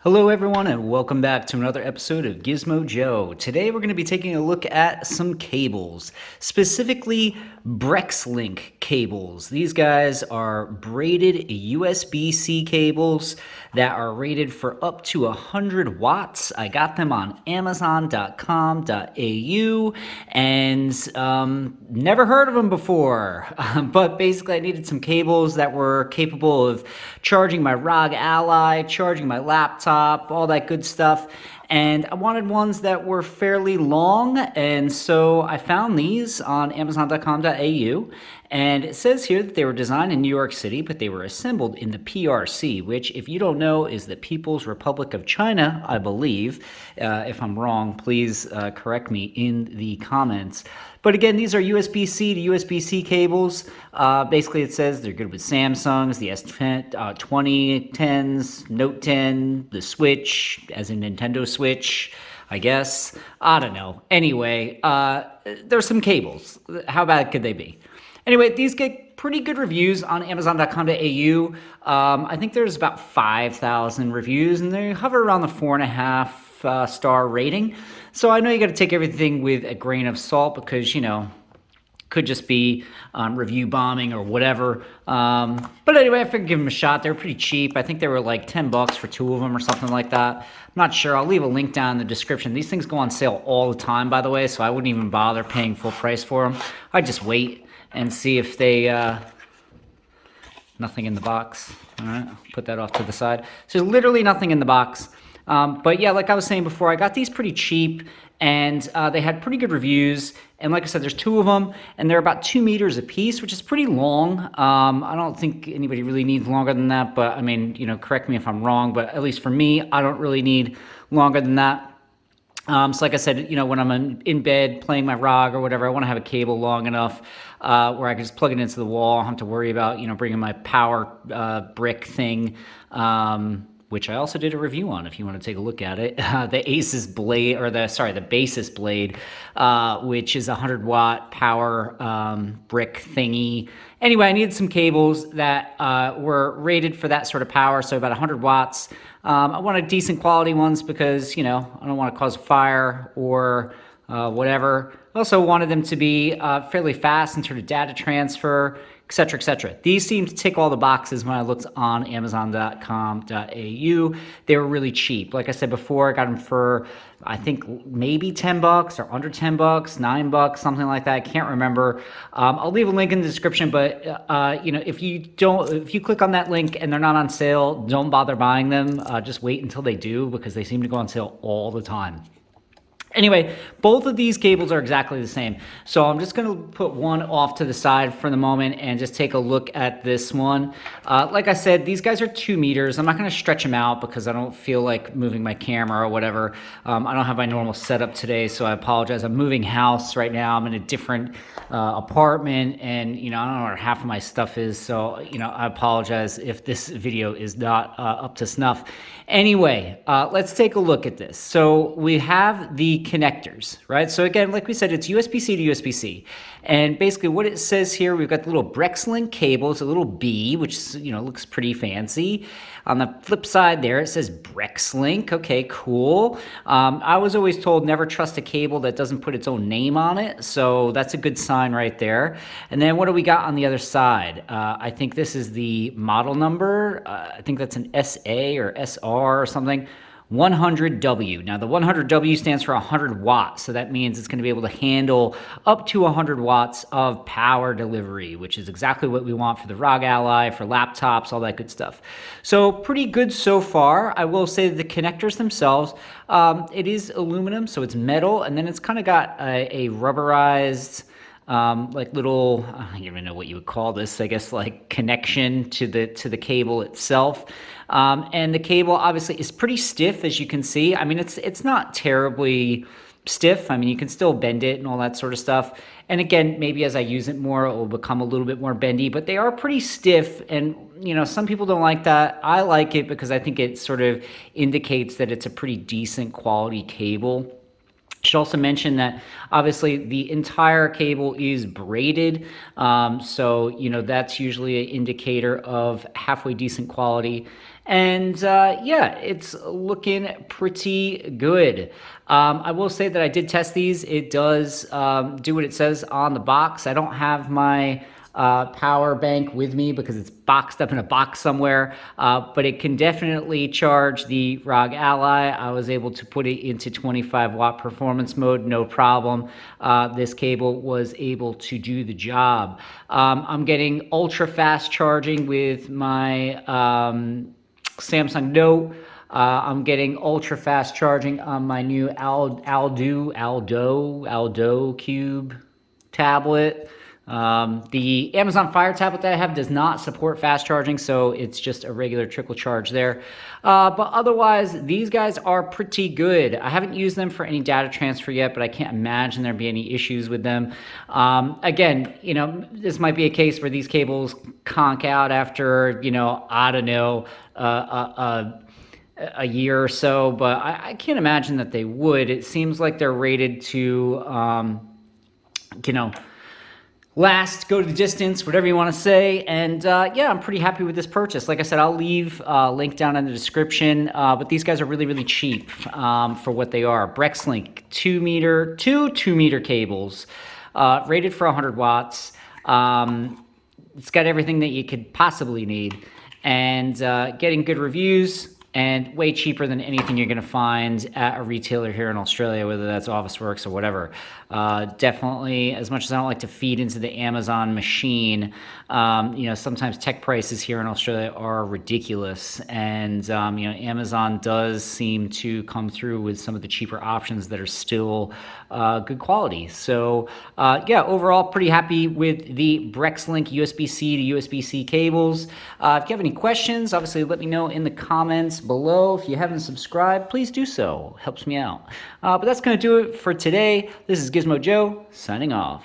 Hello everyone and welcome back to another episode of Gizmo Joe. Today we're going to be taking a look at some cables, specifically BrexLink cables. These guys are braided USB-C cables that are rated for up to 100 watts. I got them on Amazon.com.au and never heard of them before, but basically I needed some cables that were capable of charging my ROG Ally, charging my laptop, all that good stuff. And I wanted ones that were fairly long, and so I found these on Amazon.com.au. And it says here that they were designed in New York City, but they were assembled in the PRC, which, if you don't know, is the People's Republic of China, I believe. If I'm wrong, please correct me in the comments. But again, these are USB-C to USB-C cables. Basically, it says they're good with Samsungs, the S10, 2010s, Note 10, the Switch, as in Nintendo Switch, I guess. I don't know. Anyway, there's some cables. How bad could they be? Anyway, these get pretty good reviews on Amazon.com.au. I think there's about 5,000 reviews, and they hover around the 4.5 star rating. So I know you got to take everything with a grain of salt because, could just be review bombing or whatever. But anyway, I figured give them a shot. They were pretty cheap. I think they were like $10 for two of them or something like that. I'm not sure. I'll leave a link down in the description. These things go on sale all the time, by the way, so I wouldn't even bother paying full price for them. I'd just wait and see if they... Nothing in the box. All right, I'll put that off to the side. So there's literally nothing in the box. But yeah, like I was saying before, I got these pretty cheap, and they had pretty good reviews. And like I said, there's two of them, and they're about 2 meters a piece, which is pretty long. I don't think anybody really needs longer than that, but I mean, correct me if I'm wrong, but at least for me, I don't really need longer than that. So like I said, when I'm in bed playing my ROG or whatever, I want to have a cable long enough where I can just plug it into the wall. I don't have to worry about, bringing my power brick thing, which I also did a review on if you want to take a look at it. The Basis Blade, which is a 100-watt power brick thingy. Anyway, I needed some cables that were rated for that sort of power, so about 100 watts. I wanted decent quality ones because, I don't want to cause a fire or whatever. I also wanted them to be fairly fast in terms of data transfer, etc., etc. These seem to tick all the boxes when I looked on Amazon.com.au. They were really cheap. Like I said before, I got them for, I think, maybe $10 or under $10, $9, something like that. I can't remember. I'll leave a link in the description, but if you click on that link and they're not on sale, don't bother buying them. Just wait until they do because they seem to go on sale all the time. Anyway, both of these cables are exactly the same. So I'm just going to put one off to the side for the moment and just take a look at this one. Like I said, these guys are 2 meters. I'm not going to stretch them out because I don't feel like moving my camera or whatever. I don't have my normal setup today, so I apologize. I'm moving house right now. I'm in a different apartment, and I don't know where half of my stuff is. So I apologize if this video is not up to snuff. Anyway, let's take a look at this. So we have the connectors, right? So again, like we said, it's USB-C to USB-C. And basically what it says here, we've got the little BrexLink cable. It's a little B, which, looks pretty fancy. On the flip side there, it says BrexLink. Okay, cool. I was always told never trust a cable that doesn't put its own name on it. So that's a good sign right there. And then what do we got on the other side? I think this is the model number. I think that's an SA or SR or something. 100W. Now the 100W stands for 100 watts, so that means it's going to be able to handle up to 100 watts of power delivery, which is exactly what we want for the ROG Ally, for laptops, all that good stuff. So pretty good so far. I will say that the connectors themselves, it is aluminum, so it's metal, and then it's kind of got a rubberized like little, I don't even know what you would call this, I guess like connection to the cable itself. And the cable obviously is pretty stiff, as you can see. I mean, it's not terribly stiff. I mean, you can still bend it and all that sort of stuff. And again, maybe as I use it more, it will become a little bit more bendy, but they are pretty stiff. And, some people don't like that. I like it because I think it sort of indicates that it's a pretty decent quality cable. Should also mention that obviously the entire cable is braided, so that's usually an indicator of halfway decent quality. And yeah, it's looking pretty good. I will say that I did test these. It does do what it says on the box. I don't have my power bank with me because it's boxed up in a box somewhere, but it can definitely charge the ROG Ally. I was able to put it into 25-watt performance mode, no problem. This cable was able to do the job. I'm getting ultra fast charging with my Samsung Note. I'm getting ultra fast charging on my new Aldo Cube tablet. The Amazon Fire tablet that I have does not support fast charging, so it's just a regular trickle charge there. But otherwise, these guys are pretty good. I haven't used them for any data transfer yet, but I can't imagine there'd be any issues with them. Again, this might be a case where these cables conk out after, I don't know, a year or so, but I can't imagine that they would. It seems like they're rated to, last, go to the distance, whatever you want to say. And yeah, I'm pretty happy with this purchase. Like I said, I'll leave a link down in the description, but these guys are really, really cheap for what they are. Brexlink, 2 2-meter cables, rated for 100 watts. It's got everything that you could possibly need, and getting good reviews, and way cheaper than anything you're going to find at a retailer here in Australia, whether that's Officeworks or whatever. Definitely, as much as I don't like to feed into the Amazon machine, sometimes tech prices here in Australia are ridiculous, and Amazon does seem to come through with some of the cheaper options that are still good quality. So yeah, overall pretty happy with the Brexlink USB-C to USB-C cables. If you have any questions, obviously let me know in the comments below. If you haven't subscribed, please do so. Helps me out. But that's going to do it for today. This is Gizmo Joe signing off.